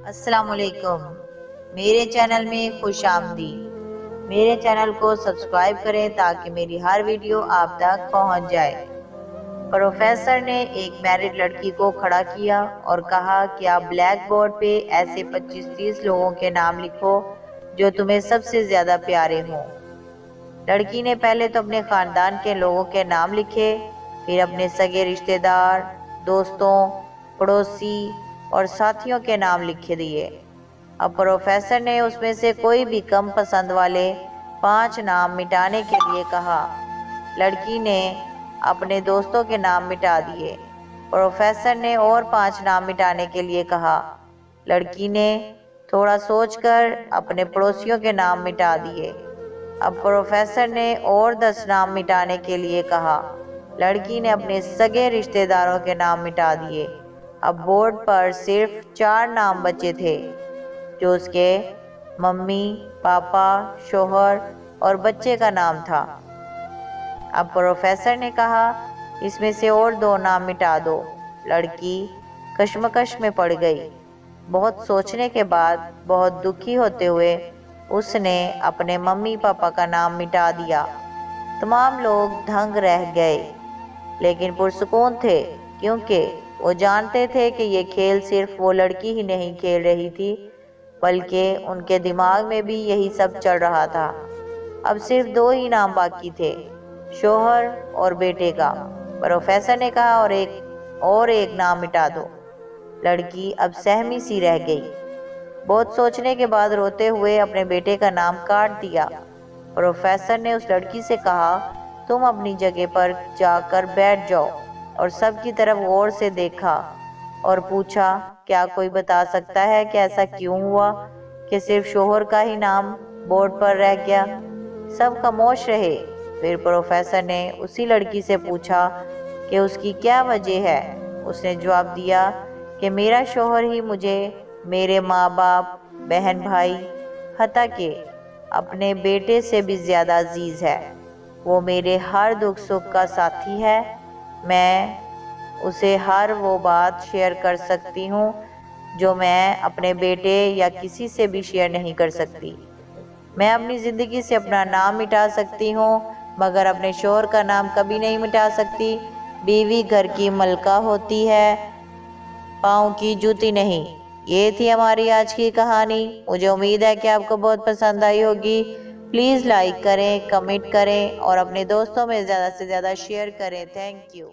السلام علیکم، میرے چینل میں خوش آمدید۔ میرے چینل کو سبسکرائب کریں تاکہ میری ہر ویڈیو آپ تک پہنچ جائے۔ پروفیسر نے ایک میرڈ لڑکی کو کھڑا کیا اور کہا کہ آپ بلیک بورڈ پہ ایسے 25-30 لوگوں کے نام لکھو جو تمہیں سب سے زیادہ پیارے ہوں۔ لڑکی نے پہلے تو اپنے خاندان کے لوگوں کے نام لکھے، پھر اپنے سگے رشتہ دار، دوستوں، پڑوسی اور ساتھیوں کے نام لکھ دیے۔ اب پروفیسر نے اس میں سے کوئی بھی کم پسند والے 5 نام مٹانے کے لیے کہا۔ لڑکی نے اپنے دوستوں کے نام مٹا دیے۔ پروفیسر نے اور 5 نام مٹانے کے لیے کہا۔ لڑکی نے تھوڑا سوچ کر اپنے پڑوسیوں کے نام مٹا دیے۔ اب پروفیسر نے اور 10 نام مٹانے کے لیے کہا۔ لڑکی نے اپنے سگے رشتہ داروں کے نام مٹا دیے۔ اب بورڈ پر صرف 4 نام بچے تھے، جو اس کے ممی، پاپا، شوہر اور بچے کا نام تھا۔ اب پروفیسر نے کہا، اس میں سے اور 2 نام مٹا دو۔ لڑکی کشمکش میں پڑ گئی۔ بہت سوچنے کے بعد، بہت دکھی ہوتے ہوئے، اس نے اپنے ممی پاپا کا نام مٹا دیا۔ تمام لوگ دنگ رہ گئے، لیکن پرسکون تھے، کیونکہ وہ جانتے تھے کہ یہ کھیل صرف وہ لڑکی ہی نہیں کھیل رہی تھی، بلکہ ان کے دماغ میں بھی یہی سب چل رہا تھا۔ اب صرف 2 ہی نام باقی تھے، شوہر اور بیٹے کا۔ پروفیسر نے کہا، اور ایک نام مٹا دو۔ لڑکی اب سہمی سی رہ گئی۔ بہت سوچنے کے بعد روتے ہوئے اپنے بیٹے کا نام کاٹ دیا۔ پروفیسر نے اس لڑکی سے کہا، تم اپنی جگہ پر جا کر بیٹھ جاؤ، اور سب کی طرف غور سے دیکھا اور پوچھا، کیا کوئی بتا سکتا ہے کہ ایسا کیوں ہوا کہ صرف شوہر کا ہی نام بورڈ پر رہ گیا؟ سب خاموش رہے۔ پھر پروفیسر نے اسی لڑکی سے پوچھا کہ اس کی کیا وجہ ہے۔ اس نے جواب دیا کہ میرا شوہر ہی مجھے میرے ماں باپ، بہن بھائی، حتیٰ کہ اپنے بیٹے سے بھی زیادہ عزیز ہے۔ وہ میرے ہر دکھ سکھ کا ساتھی ہے۔ میں اسے ہر وہ بات شیئر کر سکتی ہوں جو میں اپنے بیٹے یا کسی سے بھی شیئر نہیں کر سکتی۔ میں اپنی زندگی سے اپنا نام مٹا سکتی ہوں، مگر اپنے شوہر کا نام کبھی نہیں مٹا سکتی۔ بیوی گھر کی ملکہ ہوتی ہے، پاؤں کی جوتی نہیں۔ یہ تھی ہماری آج کی کہانی۔ مجھے امید ہے کہ آپ کو بہت پسند آئی ہوگی۔ پلیز لائک کریں، کمنٹ کریں اور اپنے دوستوں میں زیادہ سے زیادہ شیئر کریں۔ Thank you.